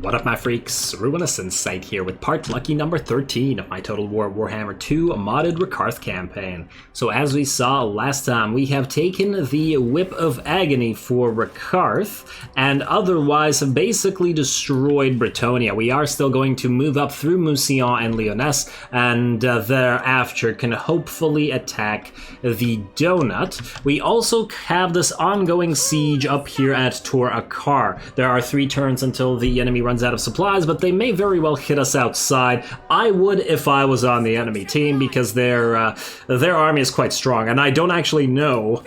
What up, my freaks? Ruinous Insight here with part lucky number 13 of my Total Warhammer II modded Rakarth campaign. So as we saw last time, we have taken the Whip of Agony for Rakarth and otherwise have basically destroyed Bretonnia. We are still going to move up through Mousillon and Lyonesse and thereafter can hopefully attack the Donut. We also have this ongoing siege up here at Total Kar. There are 3 turns until the enemy runs out of supplies, but they may very well hit us outside. I would if I was on the enemy team because their army is quite strong, and I don't actually know.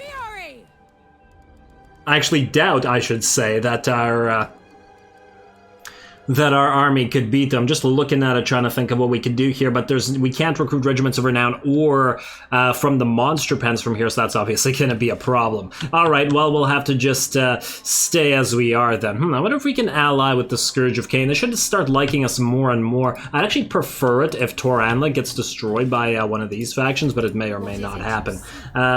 I actually doubt, I should say, that our army could beat them. Just looking at it, trying to think of what we could do here, but we can't recruit regiments of renown or from the monster pens from here, so that's obviously going to be a problem. All right, well, we'll have to just stay as we are then. I wonder if we can ally with the Scourge of Cain. They should start liking us more and more. I'd actually prefer it if Toranla gets destroyed by one of these factions, but it may or may not happen.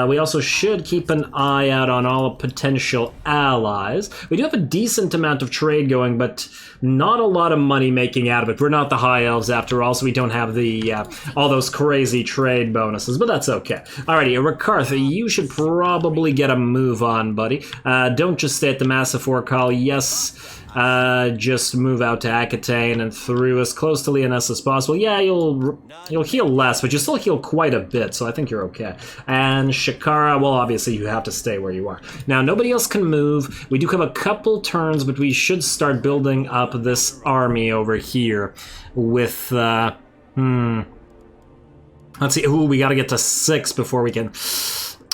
We also should keep an eye out on all potential allies. We do have a decent amount of trade going, but not a lot of money making out of it. We're not the High Elves after all, so we don't have the all those crazy trade bonuses, but that's okay. Alrighty, Rakarth, you should probably get a move on, buddy. Don't just stay at the Massive Overhaul. Yes, just move out to Aquitaine and through as close to Lyonesse as possible. Yeah, you'll heal less, but you still heal quite a bit, so I think you're okay. And Shakara, well, obviously you have to stay where you are. Now, nobody else can move. We do have a couple turns, but we should start building up this army over here with, let's see, ooh, we gotta get to 6 before we can...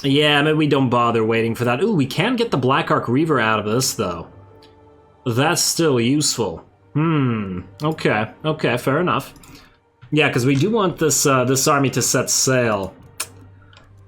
Yeah, maybe we don't bother waiting for that. Ooh, we can get the Black Arc Reaver out of this, though. That's still useful. Okay, fair enough. Yeah, because we do want this this army to set sail.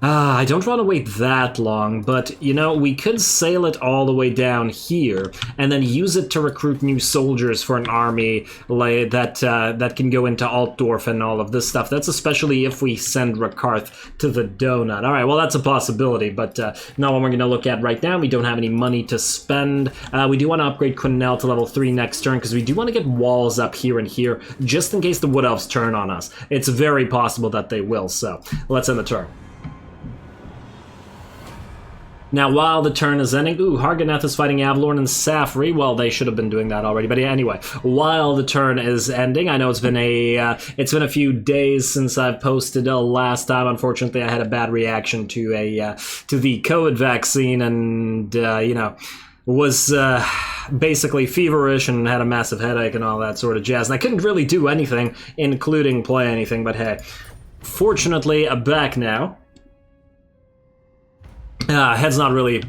I don't want to wait that long, but, you know, we could sail it all the way down here, and then use it to recruit new soldiers for an army like that can go into Altdorf and all of this stuff. That's especially if we send Rakarth to the Donut. Alright, well, that's a possibility, but not one we're going to look at right now. We don't have any money to spend. We do want to upgrade Quinnell to level 3 next turn, because we do want to get walls up here and here, just in case the Wood Elves turn on us. It's very possible that they will, so let's end the turn. Now, while the turn is ending, ooh, Harganeth is fighting Avalorn and Safri. Well, they should have been doing that already, but anyway, while the turn is ending, I know it's been a few days since I've posted last time. Unfortunately, I had a bad reaction to the COVID vaccine, and you know, was basically feverish and had a massive headache and all that sort of jazz. And I couldn't really do anything, including play anything. But hey, fortunately, I'm back now. Head's not really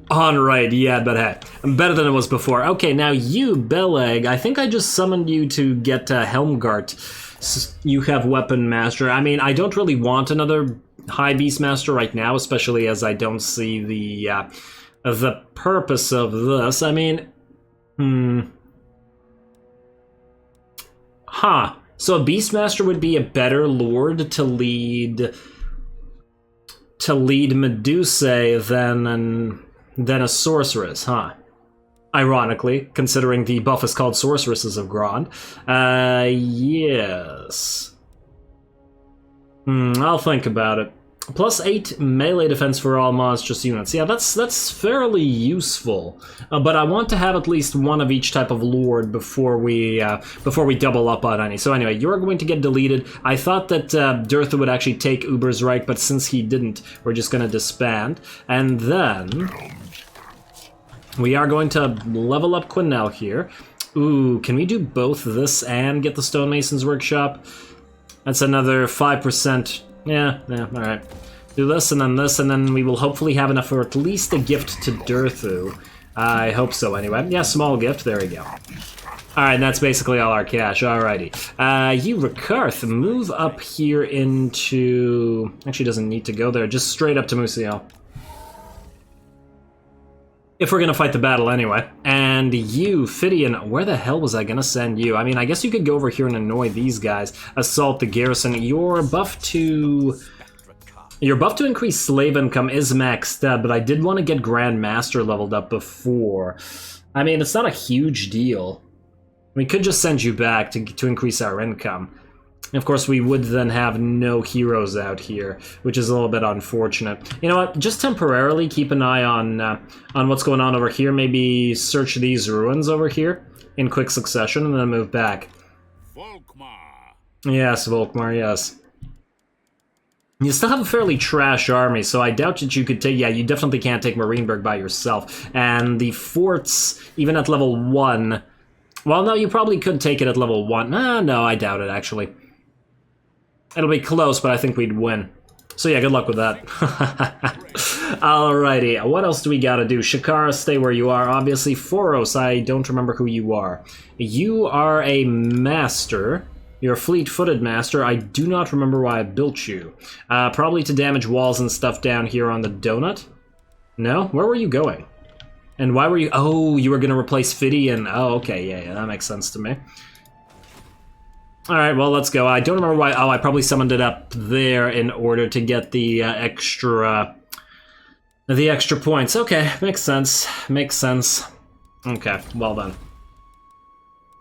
on right yet, but hey, I'm better than it was before. Okay, now you, Beleg, I think I just summoned you to get Helmgart. You have Weapon Master. I mean, I don't really want another High Beastmaster right now, especially as I don't see the purpose of this. I mean, so a Beastmaster would be a better lord to lead Medusae than a sorceress, huh? Ironically, considering the buff is called Sorceresses of Grond. Yes. I'll think about it. +8 melee defense for all monstrous units. Yeah, that's fairly useful. But I want to have at least one of each type of lord before we double up on any. So anyway, you're going to get deleted. I thought that Durtha would actually take Uber's Reich, but since he didn't, we're just going to disband. And then we are going to level up Quinnell here. Ooh, can we do both this and get the Stonemason's Workshop? That's another 5%. Yeah, alright. Do this, and then we will hopefully have enough for at least a gift to Durthu. I hope so, anyway. Yeah, small gift, there we go. Alright, that's basically all our cash, alrighty. You, Rakarth, move up here into... Actually, doesn't need to go there, just straight up to Mousillon. If we're gonna fight the battle anyway. And you, Phidian, where the hell was I gonna send you? I mean, I guess you could go over here and annoy these guys. Assault the garrison. Your buff to increase slave income is maxed out, but I did want to get Grand Master leveled up before. I mean, it's not a huge deal. We could just send you back to increase our income. Of course, we would then have no heroes out here, which is a little bit unfortunate. You know what? Just temporarily keep an eye on what's going on over here. Maybe search these ruins over here in quick succession, and then move back. Volkmar. Yes, Volkmar, yes. You still have a fairly trash army, so I doubt that you could take... Yeah, you definitely can't take Marienburg by yourself. And the forts, even at level 1... Well, no, you probably could take it at level 1. No, I doubt it, actually. It'll be close, but I think we'd win. So yeah, good luck with that. Alrighty, what else do we gotta do? Shakara, stay where you are. Obviously, Foros, I don't remember who you are. You are a master. You're a fleet-footed master. I do not remember why I built you. Probably to damage walls and stuff down here on the donut? No? Where were you going? And why were you... Oh, you were gonna replace Fiddy and... Oh, okay, yeah, that makes sense to me. Alright, well, let's go. I don't remember why... Oh, I probably summoned it up there in order to get the extra... The extra points. Okay, makes sense. Makes sense. Okay, well done.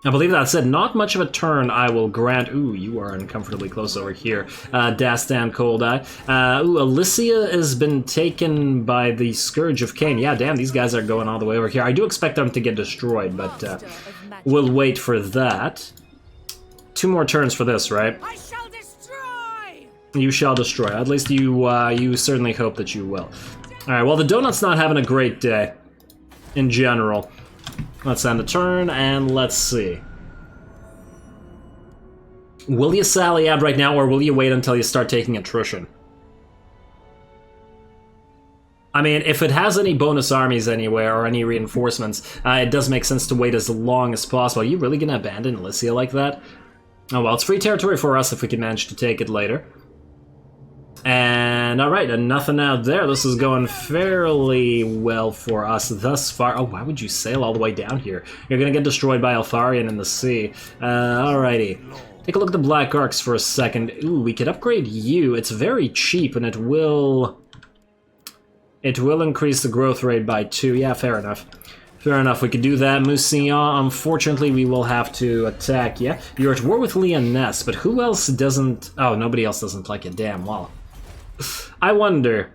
I believe that's it. Not much of a turn I will grant. Ooh, you are uncomfortably close over here. Dastan Cold Eye. Ooh, Alicia has been taken by the Scourge of Cain. Yeah, damn, these guys are going all the way over here. I do expect them to get destroyed, but we'll wait for that. 2 more turns for this, right? I shall destroy! You shall destroy. At least you certainly hope that you will. Alright, well, the Donut's not having a great day. In general. Let's end the turn, and let's see. Will you sally out right now, or will you wait until you start taking attrition? I mean, if it has any bonus armies anywhere, or any reinforcements, it does make sense to wait as long as possible. Are you really gonna abandon Alicia like that? Oh well, it's free territory for us if we can manage to take it later. And alright, and nothing out there. This is going fairly well for us thus far. Oh, why would you sail all the way down here? You're gonna get destroyed by Altharion in the sea. Alrighty. Take a look at the Black Arcs for a second. Ooh, we could upgrade you. It's very cheap, and it will increase the growth rate by 2. Yeah, fair enough. Fair enough, we could do that. Mousillon, unfortunately, we will have to attack you. You're at war with Lyonesse, but who else doesn't... Oh, nobody else doesn't like it. Damn, well... I wonder.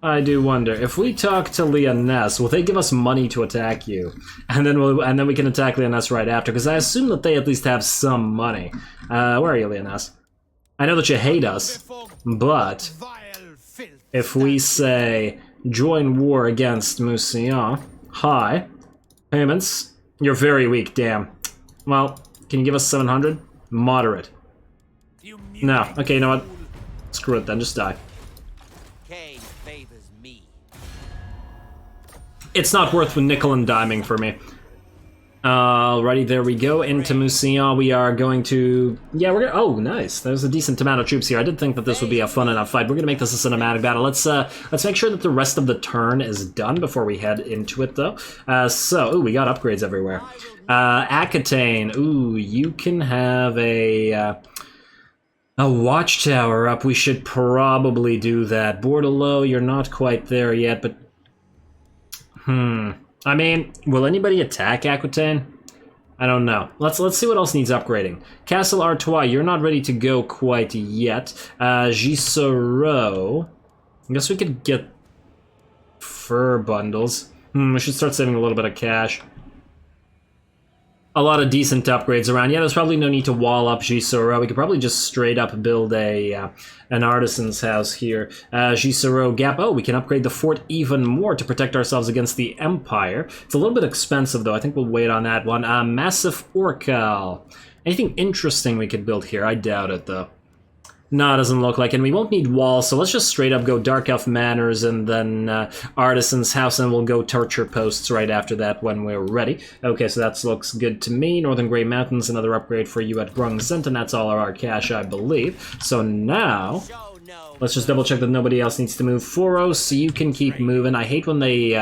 I do wonder. If we talk to Lyonesse, will they give us money to attack you? And then we can attack Lyonesse right after, because I assume that they at least have some money. Where are you, Lyonesse? I know that you hate us, but... If we say, join war against Mousillon... Hi. Payments. You're very weak, damn. Well, can you give us 700? Moderate. No. Okay, you know what? Screw it then, just die. Favors me. It's not worth nickel and diming for me. Alrighty, there we go. Into Mousillon, we are going to... Yeah, we're gonna... Oh, nice. There's a decent amount of troops here. I did think that this would be a fun enough fight. We're gonna make this a cinematic battle. Let's make sure that the rest of the turn is done before we head into it, though. Ooh, we got upgrades everywhere. Aquitaine. Ooh, you can have a watchtower up. We should probably do that. Bordelot, you're not quite there yet, but... I mean, will anybody attack Aquitaine? I don't know. Let's see what else needs upgrading. Castle Artois, you're not ready to go quite yet. Gisoro... I guess we could get fur bundles. We should start saving a little bit of cash. A lot of decent upgrades around. Yeah, there's probably no need to wall up Gisoro. We could probably just straight up build an artisan's house here. Gisoro Gap. Oh, we can upgrade the fort even more to protect ourselves against the Empire. It's a little bit expensive, though. I think we'll wait on that one. Massive Orcal. Anything interesting we could build here? I doubt it, though. No, it doesn't look like it. And we won't need walls, so let's just straight up go Dark Elf Manors and then Artisan's House, and we'll go Torture Posts right after that when we're ready. Okay, so that looks good to me. Northern Grey Mountains, another upgrade for you at Grungzent, and that's all of our cash, I believe. So now, let's just double check that nobody else needs to move. Foros, so you can keep moving. I hate when they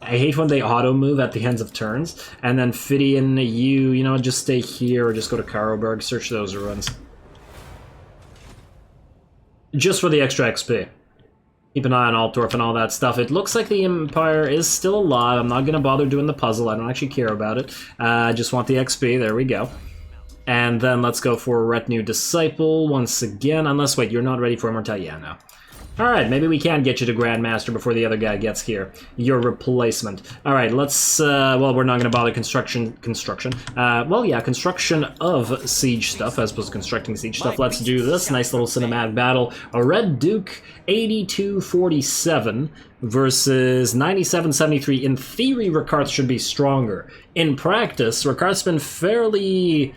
auto-move at the ends of turns. And then Fidian, you know, just stay here or just go to Karoberg, search those ruins. Just for the extra XP. Keep an eye on Altdorf and all that stuff. It looks like the Empire is still alive. I'm not going to bother doing the puzzle. I don't actually care about it. I just want the XP. There we go. And then let's go for Retinue Disciple once again. Unless, wait, you're not ready for Immortality? Yeah, no. Alright, maybe we can get you to Grandmaster before the other guy gets here. Your replacement. Alright, let's, well, we're not going to bother construction of siege stuff, as opposed to constructing siege stuff. Let's do this. Nice little cinematic battle. A Red Duke 8247 versus 9773. In theory, Rakarth should be stronger. In practice, Rakarth's been fairly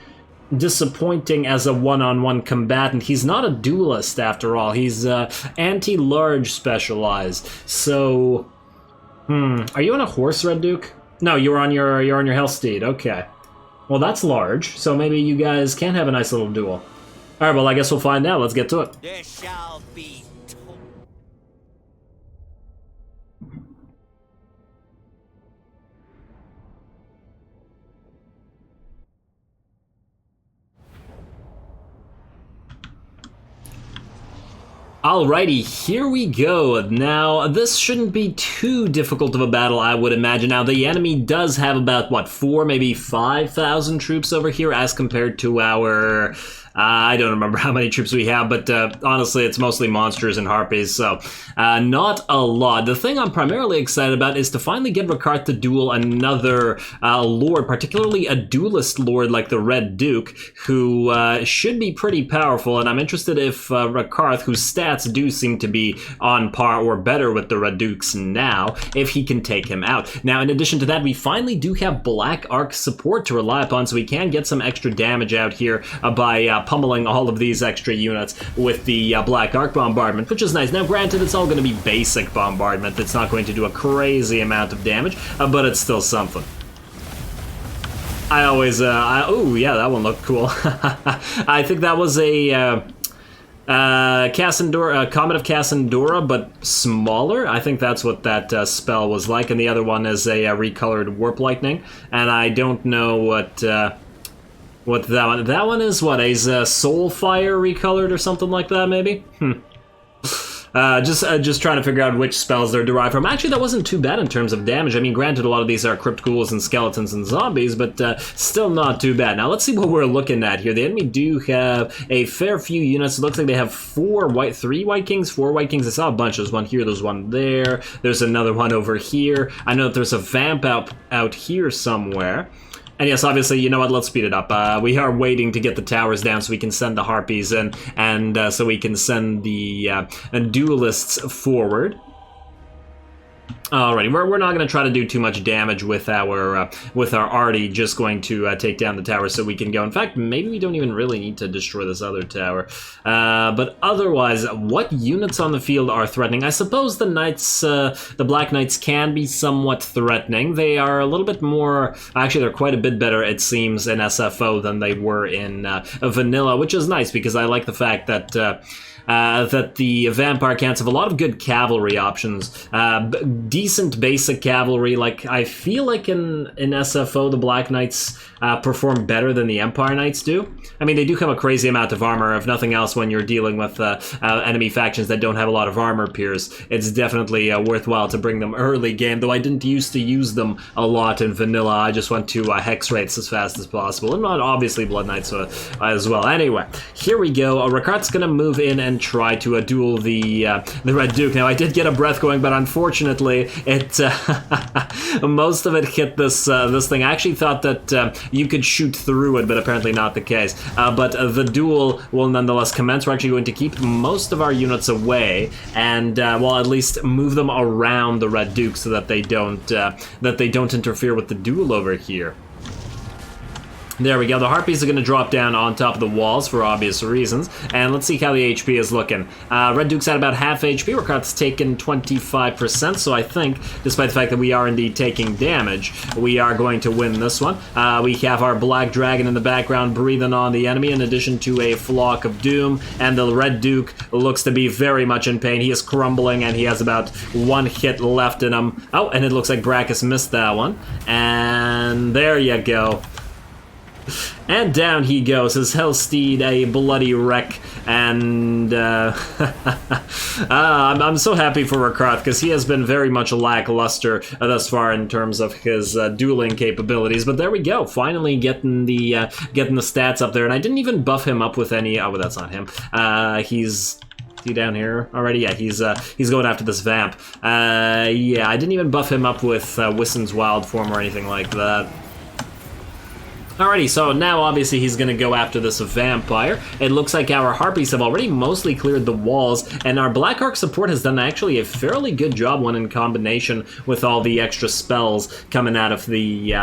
disappointing as a one-on-one combatant. He's not a duelist after all. He's anti-large specialized. So, are you on a horse, Red Duke? No, you're on your Hellsteed. Okay. Well, that's large. So maybe you guys can have a nice little duel. All right. Well, I guess we'll find out. Let's get to it. There shall be. Alrighty, here we go. Now, this shouldn't be too difficult of a battle, I would imagine. Now, the enemy does have about, what, 4, maybe 5,000 troops over here as compared to our... I don't remember how many troops we have, but honestly, it's mostly monsters and harpies, so not a lot. The thing I'm primarily excited about is to finally get Rakarth to duel another lord, particularly a duelist lord like the Red Duke, who should be pretty powerful, and I'm interested if Rakarth, whose stats do seem to be on par or better with the Red Duke's now, if he can take him out. Now, in addition to that, we finally do have Black Arc support to rely upon, so we can get some extra damage out here by pummeling all of these extra units with the Black Arc bombardment, which is nice. Now, granted, it's all going to be basic bombardment. It's not going to do a crazy amount of damage, but it's still something. I always, oh yeah, that one looked cool. I think that was a Cassandora, Comet of Cassandora, but smaller. I think that's what that spell was like, and the other one is a recolored Warp Lightning, and I don't know what that one is. What, is Soul Fire recolored or something like that, maybe? Just trying to figure out which spells they're derived from. Actually, that wasn't too bad in terms of damage. I mean, granted, a lot of these are crypt ghouls and skeletons and zombies, but still not too bad. Now, let's see what we're looking at here. The enemy do have a fair few units. It looks like they have 3 White Kings, 4 White Kings. I saw a bunch. There's one here, there's one there. There's another one over here. I know that there's a Vamp out here somewhere. And yes, obviously, you know what, let's speed it up. We are waiting to get the towers down so we can send the Harpies in, and so we can send the duelists forward. Alrighty, we're not going to try to do too much damage with our arty, just going to take down the tower so we can go. In fact, maybe we don't even really need to destroy this other tower. But otherwise, what units on the field are threatening? I suppose the Knights, the Black Knights can be somewhat threatening. They are a little bit more, actually they're quite a bit better, it seems, in SFO than they were in Vanilla, which is nice because I like the fact that the Vampire Cants have a lot of good cavalry options. Decent basic cavalry. Like, I feel like in SFO, the Black Knights perform better than the Empire Knights do. I mean, they do have a crazy amount of armor. If nothing else, when you're dealing with enemy factions that don't have a lot of armor pierce, it's definitely worthwhile to bring them early game, though I didn't used to use them a lot in Vanilla. I just went to Hex rates as fast as possible, and not obviously Blood Knights as well. Anyway, here we go. Rakarth's gonna move in and try to duel the Red Duke. Now, I did get a breath going, but unfortunately, it most of it hit this thing. I actually thought that you could shoot through it, but apparently not the case. But the duel will nonetheless commence. We're actually going to keep most of our units away, and well, at least move them around the Red Duke so that they don't interfere with the duel over here. There we go. The Harpies are going to drop down on top of the walls for obvious reasons. And let's see how the HP is looking. Red Duke's at about half HP. Rakarth's taken 25%. So I think, despite the fact that we are indeed taking damage, we are going to win this one. We have our Black Dragon in the background breathing on the enemy, in addition to a Flock of Doom. And the Red Duke looks to be very much in pain. He is crumbling, and he has about 1 hit left in him. Oh, and it looks like Brachus missed that one. And there you go. And down he goes, his Hellsteed a bloody wreck, and I'm so happy for Rakarth, because he has been very much lackluster thus far in terms of his dueling capabilities, but there we go, finally getting the stats up there, and I didn't even buff him up with any, oh, well, that's not him, Is he down here already? Yeah, he's going after this vamp. Yeah, I didn't even buff him up with Wissen's wild form or anything like that. Alrighty, so now obviously he's going to go after this vampire. It looks like our harpies have already mostly cleared the walls, and our Black Arc support has done actually a fairly good job when in combination with all the extra spells coming out of the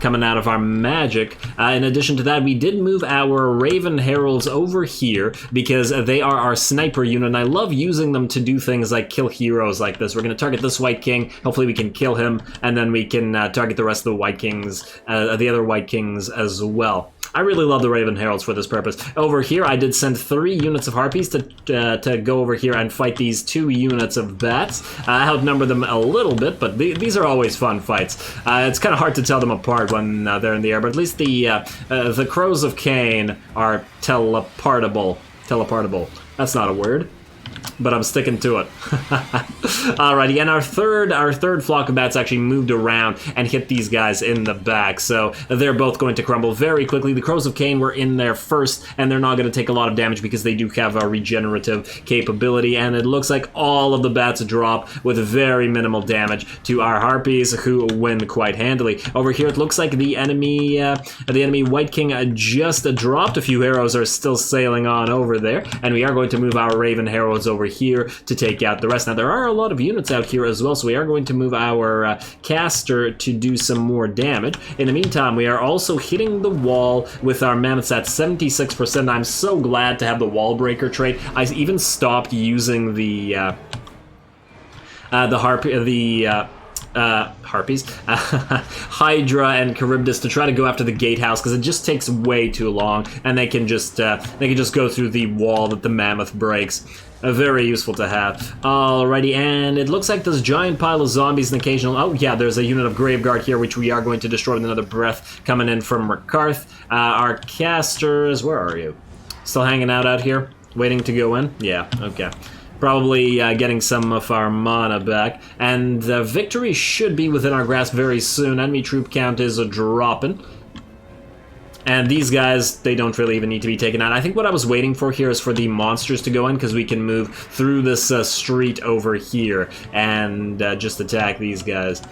our magic. In addition to that, we did move our Raven Heralds over here because they are our sniper unit, and I love using them to do things like kill heroes like this. We're going to target this White King, hopefully we can kill him, and then we can target the rest of the White Kings, the other White Kings as well. I really love the Raven Heralds for this purpose. Over here, I did send 3 units of Harpies to go over here and fight these 2 units of Bats. I outnumber them a little bit, but these are always fun fights. It's kind of hard to tell them apart when they're in the air, but at least the Crows of Cain are teleportable. Teleportable. That's not a word, but I'm sticking to it. Alrighty, and our third flock of bats actually moved around and hit these guys in the back, so they're both going to crumble very quickly. The Crows of Cain were in there first, and they're not going to take a lot of damage because they do have a regenerative capability, and it looks like all of the bats drop with very minimal damage to our Harpies, who win quite handily. Over here, it looks like the enemy White King just dropped a few arrows, are still sailing on over there, and we are going to move our Raven Heralds over here to take out the rest. Now, there are a lot of units out here as well, so we are going to move our caster to do some more damage. In the meantime, we are also hitting the wall with our mammoths at 76%. I'm so glad to have the wall breaker trait. I even stopped using the Harpies, Hydra and Charybdis to try to go after the gatehouse, because it just takes way too long, and they can just go through the wall that the mammoth breaks. Very useful to have. Alrighty, and it looks like this giant pile of zombies and occasional... Oh yeah, there's a unit of Graveguard here, which we are going to destroy with another breath coming in from Rakarth. Our casters... Where are you? Still hanging out here? Waiting to go in? Yeah, okay. Probably getting some of our mana back. And victory should be within our grasp very soon. Enemy troop count is dropping. And these guys, they don't really even need to be taken out. I think what I was waiting for here is for the monsters to go in, because we can move through this street over here and just attack these guys.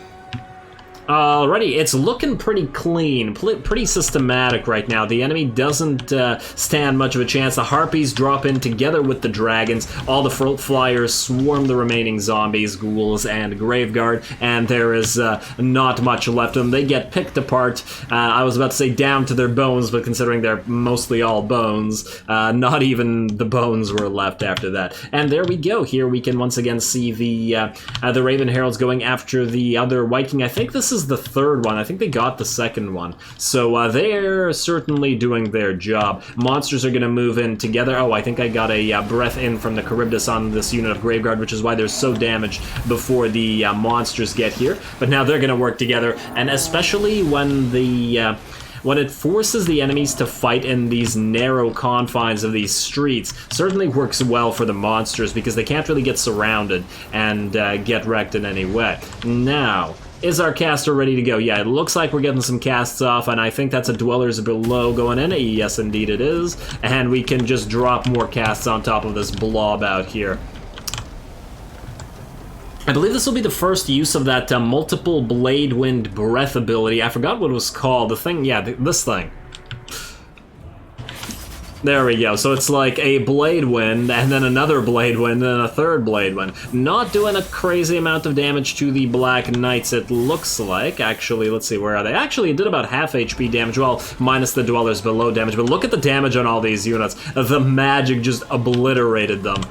Alrighty, it's looking pretty clean, pretty systematic right now. The enemy doesn't stand much of a chance. The Harpies drop in together with the dragons. All the Front Flyers swarm the remaining zombies, ghouls, and Graveguard, and there is not much left of them. They get picked apart. I was about to say down to their bones, but considering they're mostly all bones, not even the bones were left after that. And there we go. Here we can once again see the Raven Heralds going after the other White King. I think this is the third one. I think they got the second one. So they're certainly doing their job. Monsters are going to move in together. Oh, I think I got a breath in from the Charybdis on this unit of Graveguard, which is why they're so damaged before the monsters get here. But now they're going to work together, and especially when when it forces the enemies to fight in these narrow confines of these streets, certainly works well for the monsters, because they can't really get surrounded and get wrecked in any way. Now, is our caster ready to go? Yeah, it looks like we're getting some casts off, and I think that's a Dwellers Below going in. Yes, indeed it is. And we can just drop more casts on top of this blob out here. I believe this will be the first use of that multiple Blade Wind Breath ability. I forgot what it was called. The thing, yeah, this thing. There we go. So it's like a Blade Wind, and then another Blade Wind, and then a third Blade Wind. Not doing a crazy amount of damage to the Black Knights, it looks like. Actually, let's see, where are they? Actually, it did about half HP damage, well, minus the Dwellers Below damage, but look at the damage on all these units. The magic just obliterated them.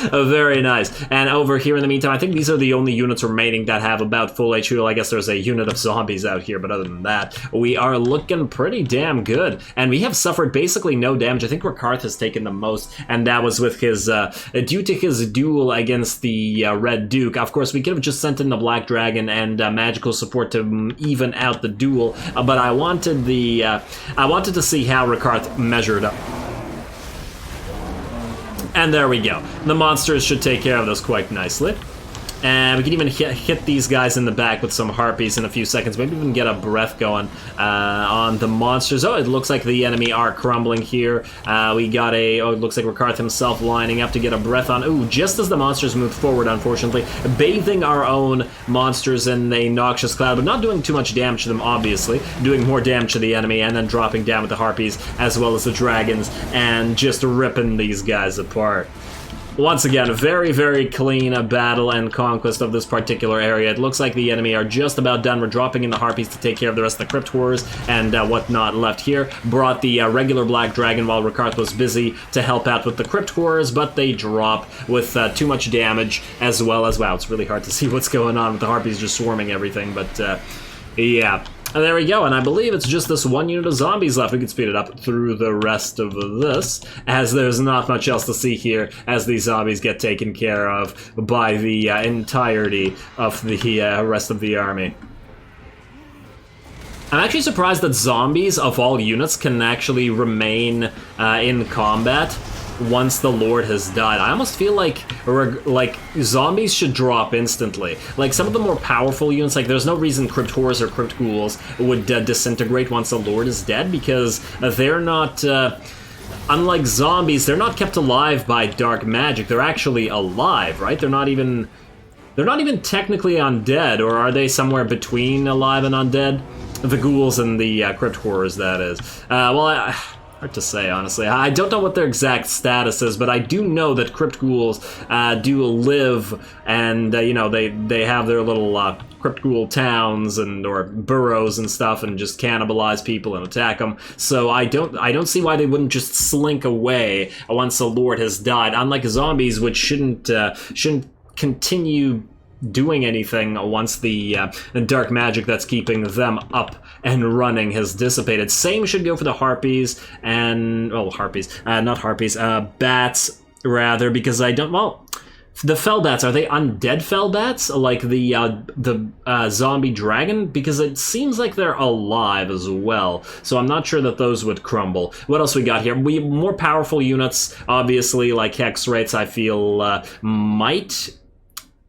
Very nice. And over here in the meantime, I think these are the only units remaining that have about full HP. Well, I guess there's a unit of zombies out here, but other than that, we are looking pretty damn good. And we have suffered basically no no damage. I think Rakarth has taken the most, and that was with his due to his duel against the Red Duke. Of course, we could have just sent in the Black Dragon and magical support to even out the duel, but I wanted to see how Rakarth measured up. And there we go. The monsters should take care of this quite nicely. And we can even hit these guys in the back with some harpies in a few seconds. Maybe even get a breath going on the monsters. Oh, it looks like the enemy are crumbling here. We got it looks like Rakarth himself lining up to get a breath on. Ooh, just as the monsters move forward, unfortunately. Bathing our own monsters in a noxious cloud, but not doing too much damage to them, obviously. Doing more damage to the enemy, and then dropping down with the harpies, as well as the dragons, and just ripping these guys apart. Once again, a very, very clean battle and conquest of this particular area. It looks like the enemy are just about done. We're dropping in the harpies to take care of the rest of the crypt horrors and whatnot left here. Brought the regular black dragon while Rakarth was busy to help out with the crypt horrors, but they drop with too much damage, as well as, wow, it's really hard to see what's going on with the harpies just swarming everything, but yeah. And there we go, and I believe it's just this one unit of zombies left. We can speed it up through the rest of this, as there's not much else to see here as these zombies get taken care of by the entirety of the rest of the army. I'm actually surprised that zombies of all units can actually remain in combat once the Lord has died. I almost feel like zombies should drop instantly. Like some of the more powerful units, like there's no reason crypt horrors or crypt ghouls would disintegrate once the Lord is dead, because they're not, unlike zombies, they're not kept alive by dark magic. They're actually alive, right? They're not even technically undead, or are they somewhere between alive and undead? The ghouls and the crypt horrors, that is. Hard to say, honestly. I don't know what their exact status is, but I do know that crypt ghouls do live, and you know, they have their little crypt ghoul towns and or burrows and stuff, and just cannibalize people and attack them. So I don't see why they wouldn't just slink away once the Lord has died. Unlike zombies, which shouldn't continue doing anything once the dark magic that's keeping them up and running has dissipated. Same should go for the harpies and, well, bats rather, because I don't, well, the fell bats, are they undead fell bats like the zombie dragon? Because it seems like they're alive as well, so I'm not sure that those would crumble. What else we got here? We more powerful units, obviously, like hex rates, I feel might.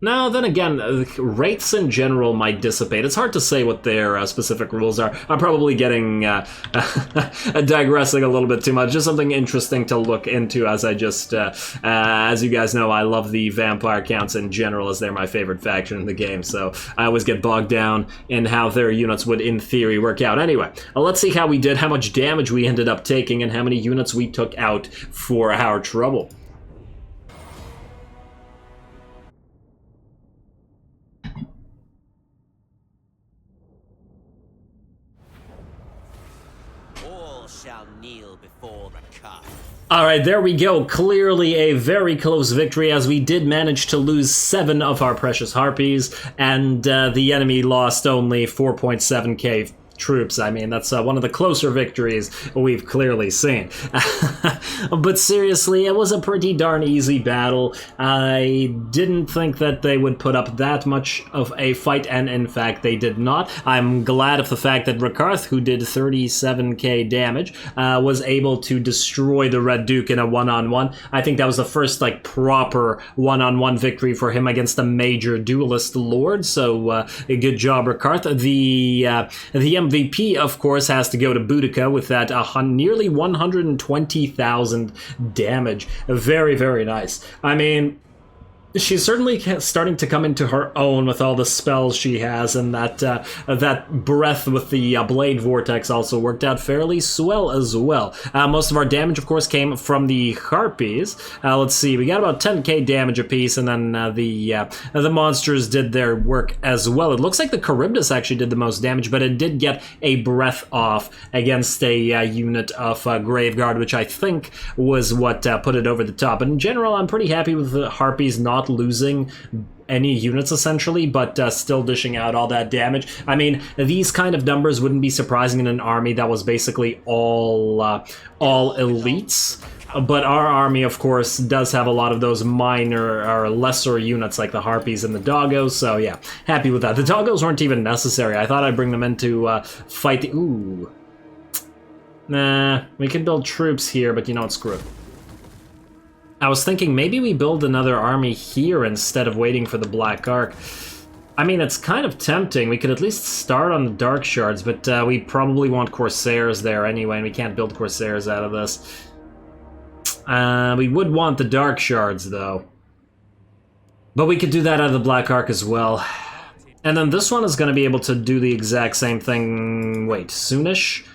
No, then again, wraiths in general might dissipate. It's hard to say what their specific rules are. I'm probably getting digressing a little bit too much. Just something interesting to look into, as I just, as you guys know, I love the vampire counts in general, as they're my favorite faction in the game. So I always get bogged down in how their units would, in theory, work out. Anyway, let's see how we did, how much damage we ended up taking, and how many units we took out for our trouble. Shall kneel before Rakarth. Alright, there we go. Clearly a very close victory, as we did manage to lose 7 of our precious harpies, and the enemy lost only 4.7k troops. I mean, that's one of the closer victories we've clearly seen. But seriously, it was a pretty darn easy battle. I didn't think that they would put up that much of a fight, and in fact they did not. I'm glad of the fact that Rakarth, who did 37k damage, was able to destroy the Red Duke in a one-on-one. I think that was the first like proper one-on-one victory for him against a major duelist lord, so a good job, Rakarth. The MVP, of course, has to go to Boudica with that nearly 120,000 damage. Very, very nice. I mean, she's certainly starting to come into her own with all the spells she has, and that breath with the blade vortex also worked out fairly swell as well. Most of our damage, of course, came from the harpies. Let's see, we got about 10k damage apiece, and then the monsters did their work as well. It looks like the Charybdis actually did the most damage, but it did get a breath off against a unit of Graveguard, which I think was what put it over the top. But in general, I'm pretty happy with the harpies not not losing any units essentially, but still dishing out all that damage. I mean, these kind of numbers wouldn't be surprising in an army that was basically all elites. But our army, of course, does have a lot of those minor or lesser units like the Harpies and the Doggos, so yeah, happy with that. The Doggos weren't even necessary. I thought I'd bring them in to fight the... Ooh. Nah, we can build troops here, but you know what, screw it. I was thinking maybe we build another army here instead of waiting for the Black Ark. I mean, it's kind of tempting. We could at least start on the Dark Shards, but we probably want Corsairs there anyway, and we can't build Corsairs out of this. We would want the Dark Shards, though. But we could do that out of the Black Ark as well. And then this one is going to be able to do the exact same thing... Wait, soonish?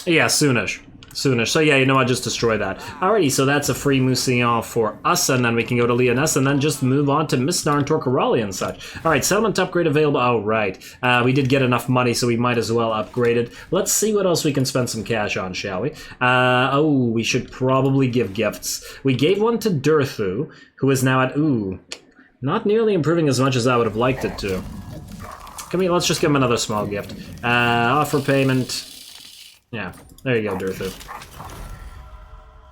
Yeah, soonish. Soonish. So yeah, you know what, just destroy that. Alrighty, so that's a free Mousillon for us, and then we can go to Lyonesse and then just move on to Misnar and Torcarali and such. Alright, settlement upgrade available. Oh, right. We did get enough money, so we might as well upgrade it. Let's see what else we can spend some cash on, shall we? Oh, we should probably give gifts. We gave one to Durthu, who is now at... Ooh, not nearly improving as much as I would have liked it to. Come here, let's just give him another small gift. Offer payment... Yeah, there you go, Durthu.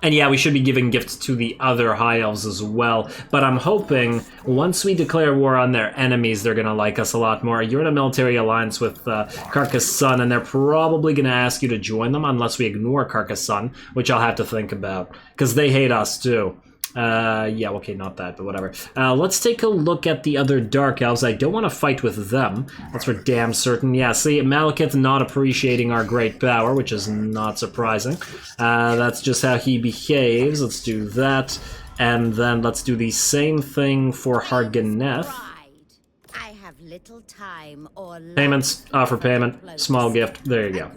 And yeah, we should be giving gifts to the other High Elves as well. But I'm hoping, once we declare war on their enemies, they're gonna like us a lot more. You're in a military alliance with Carcassonne, and they're probably gonna ask you to join them unless we ignore Carcassonne, which I'll have to think about. Because they hate us, too. Yeah, okay, not that, but whatever. Let's take a look at the other Dark Elves. I don't want to fight with them. That's for damn certain. Yeah, see, Malekith not appreciating our great power, which is not surprising. That's just how he behaves. Let's do that. And then let's do the same thing for Harganeth. I have little time or Payments, offer payment, small gift. There you go.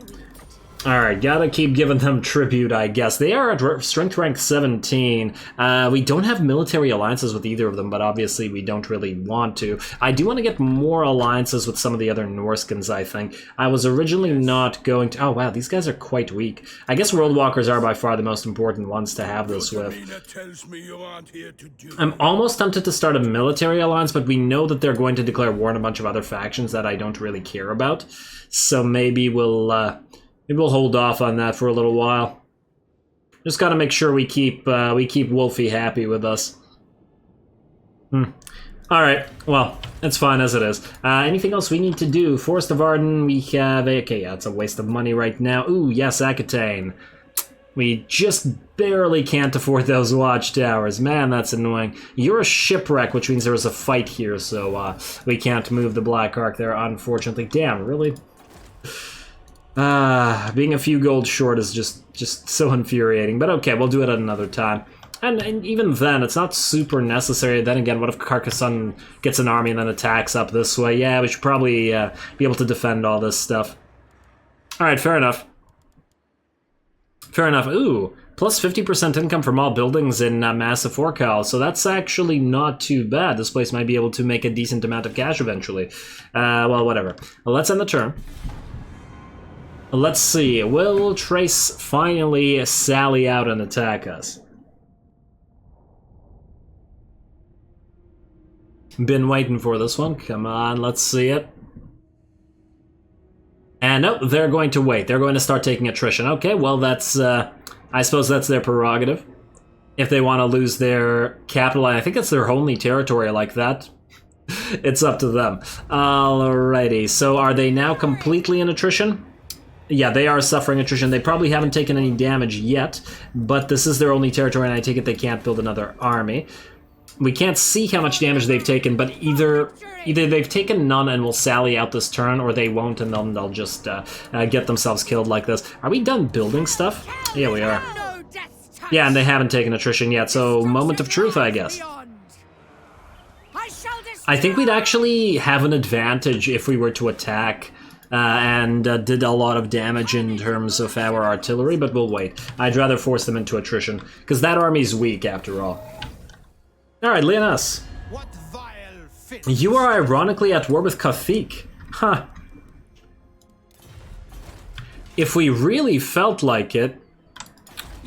Alright, gotta keep giving them tribute, I guess. They are at strength rank 17. We don't have military alliances with either of them, but obviously we don't really want to. I do want to get more alliances with some of the other Norskins, I think. I was originally not going to... Oh, wow, these guys are quite weak. I guess World Walkers are by far the most important ones to have this with. I'm almost tempted to start a military alliance, but we know that they're going to declare war on a bunch of other factions that I don't really care about. So maybe we'll hold off on that for a little while. Just gotta make sure we keep Wolfie happy with us. Alright, well, it's fine as it is. Anything else we need to do? Forest of Arden, we have... Okay, yeah, it's a waste of money right now. Ooh, yes, Aquitaine. We just barely can't afford those watchtowers. Man, that's annoying. You're a shipwreck, which means there was a fight here, so we can't move the Black Ark there, unfortunately. Damn, really? Being a few gold short is just so infuriating. But okay, we'll do it at another time. And even then, it's not super necessary. Then again, what if Carcassonne gets an army and then attacks up this way? Yeah, we should probably be able to defend all this stuff. Alright, fair enough. Fair enough. Ooh, plus 50% income from all buildings in Massive Overhaul. So that's actually not too bad. This place might be able to make a decent amount of cash eventually. Well, whatever. Well, let's end the turn. Let's see, will Trace finally sally out and attack us? Been waiting for this one. Come on, let's see it. And no, they're going to wait. They're going to start taking attrition. Okay, well that's, I suppose that's their prerogative. If they want to lose their capital, I think it's their only territory like that. It's up to them. Alrighty, so are they now completely in attrition? Yeah, they are suffering attrition. They probably haven't taken any damage yet, but this is their only territory, and I take it they can't build another army. We can't see how much damage they've taken, but either they've taken none and will sally out this turn, or they won't, and then they'll just get themselves killed like this. Are we done building stuff? Yeah, we are. Yeah, and they haven't taken attrition yet, so moment of truth, I guess. I think we'd actually have an advantage if we were to attack and did a lot of damage in terms of our artillery, but we'll wait. I'd rather force them into attrition, because that army's weak, after all. Alright, Lyonesse. You are ironically at war with Kathik. Huh. If we really felt like it,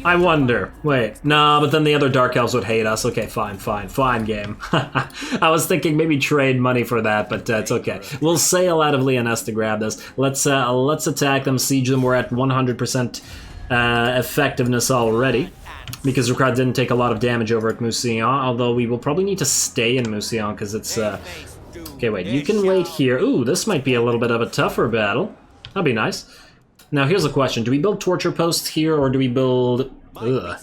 I wonder. Wait, no, but then the other Dark Elves would hate us. Okay, fine, game. I was thinking maybe trade money for that, but it's okay. We'll sail out of Lyonesse to grab this. Let's attack them, siege them. We're at 100% effectiveness already, because Rakarth didn't take a lot of damage over at Mousillon, although we will probably need to stay in Mousillon, because it's... Okay, wait, you can wait here. Ooh, this might be a little bit of a tougher battle. That'd be nice. Now, here's a question. Do we build torture posts here, or do we build... Ugh.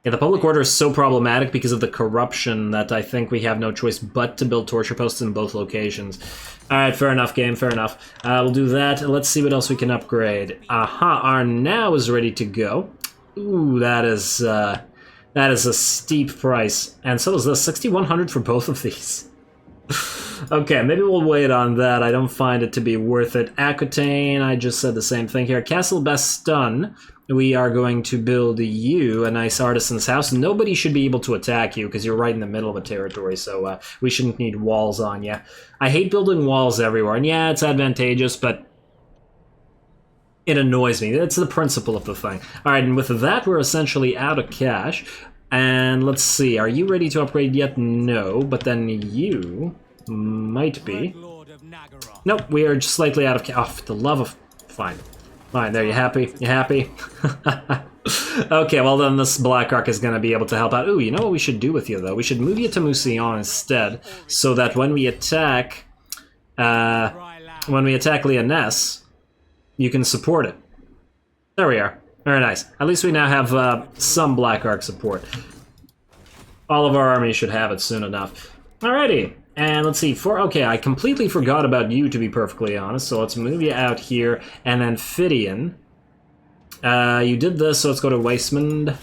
Yeah, the public order is so problematic because of the corruption that I think we have no choice but to build torture posts in both locations. Alright, fair enough, game, fair enough. We'll do that. Let's see what else we can upgrade. Aha, our now is ready to go. Ooh, that is a steep price. And so is this. 6,100 for both of these. Okay, maybe we'll wait on that. I don't find it to be worth it. Aquitaine, I just said the same thing here. Castle Baston, we are going to build you a nice artisan's house. Nobody should be able to attack you because you're right in the middle of a territory, so we shouldn't need walls on you. I hate building walls everywhere, and yeah, it's advantageous, but it annoys me. It's the principle of the thing. Alright, and with that, we're essentially out of cash. And let's see, are you ready to upgrade yet? No, but then you might be. Nope, we are just slightly out of cash. Oh, for the love of... Fine. Fine, there, you happy? You happy? Okay, well then this Black Ark is going to be able to help out. Ooh, you know what we should do with you, though? We should move you to Mousillon instead, so that when we attack... Lyonesse, you can support it. There we are. Very nice. At least we now have some Black Ark support. All of our army should have it soon enough. Alrighty. And let's see. Okay, I completely forgot about you, to be perfectly honest. So let's move you out here. And then Phidian. You did this, so let's go to Weismund.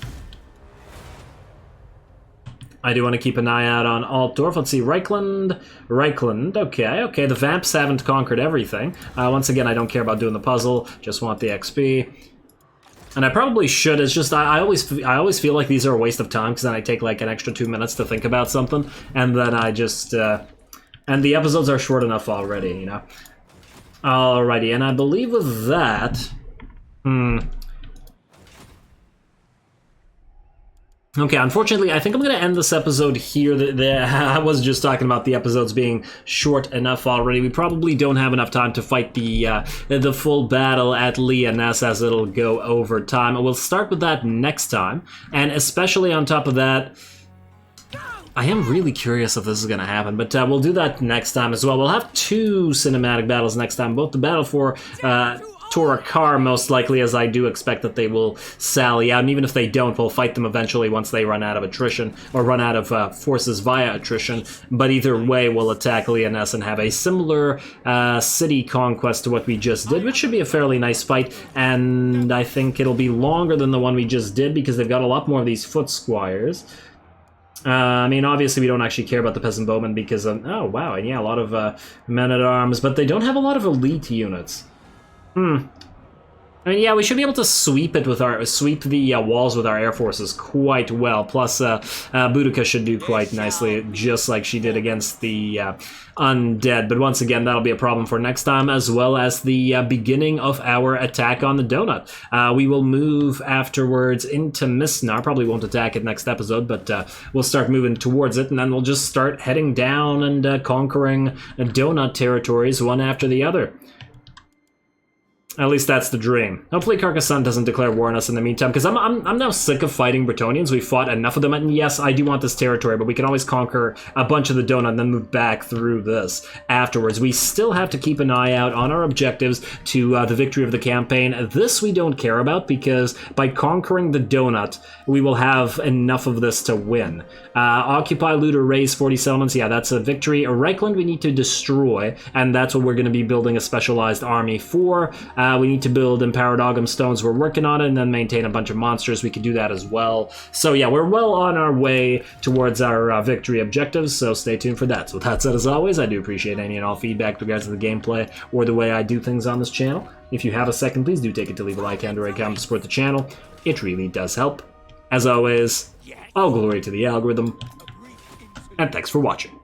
I do want to keep an eye out on Altdorf. Let's see, Reichland. Okay, the Vamps haven't conquered everything. Once again, I don't care about doing the puzzle. Just want the XP. And I probably should. It's just I always feel like these are a waste of time because then I take like an extra 2 minutes to think about something, and then I just and the episodes are short enough already, you know. Alrighty, and I believe with that, okay, unfortunately, I think I'm going to end this episode here. I was just talking about the episodes being short enough already. We probably don't have enough time to fight the full battle at Lyonesse as it'll go over time. We'll start with that next time, and especially on top of that, I am really curious if this is going to happen, but we'll do that next time as well. We'll have 2 cinematic battles next time, both the battle for... Total Warhammer, most likely, as I do expect that they will sally out, and even if they don't, we'll fight them eventually once they run out of attrition, or run out of forces via attrition. But either way, we'll attack Lyonesse and have a similar city conquest to what we just did, which should be a fairly nice fight, and I think it'll be longer than the one we just did, because they've got a lot more of these foot squires. I mean, obviously we don't actually care about the peasant bowmen because, oh wow, and yeah, a lot of men-at-arms, but they don't have a lot of elite units. I mean, yeah, we should be able to sweep the walls with our air forces quite well. Plus, Boudica should do quite nicely, just like she did against the undead. But once again, that'll be a problem for next time, as well as the beginning of our attack on the donut. We will move afterwards into Misnar. Probably won't attack it next episode, but we'll start moving towards it, and then we'll just start heading down and conquering donut territories one after the other. At least that's the dream. Hopefully Carcassonne doesn't declare war on us in the meantime, because I'm now sick of fighting Bretonnians. We fought enough of them, and yes, I do want this territory, but we can always conquer a bunch of the donut and then move back through this afterwards. We still have to keep an eye out on our objectives to the victory of the campaign. This we don't care about, because by conquering the donut, we will have enough of this to win. Occupy, loot, or raise 40 settlements. Yeah, that's a victory. Reichland we need to destroy, and that's what we're going to be building a specialized army for. We need to build Empowered Ogham Stones. We're working on it, and then maintain a bunch of monsters. We could do that as well. So yeah, we're well on our way towards our victory objectives, so stay tuned for that. So with that said, as always, I do appreciate any and all feedback with regards to the gameplay or the way I do things on this channel. If you have a second, please do take it to leave a like and or a comment to support the channel. It really does help. As always, all glory to the algorithm, and thanks for watching.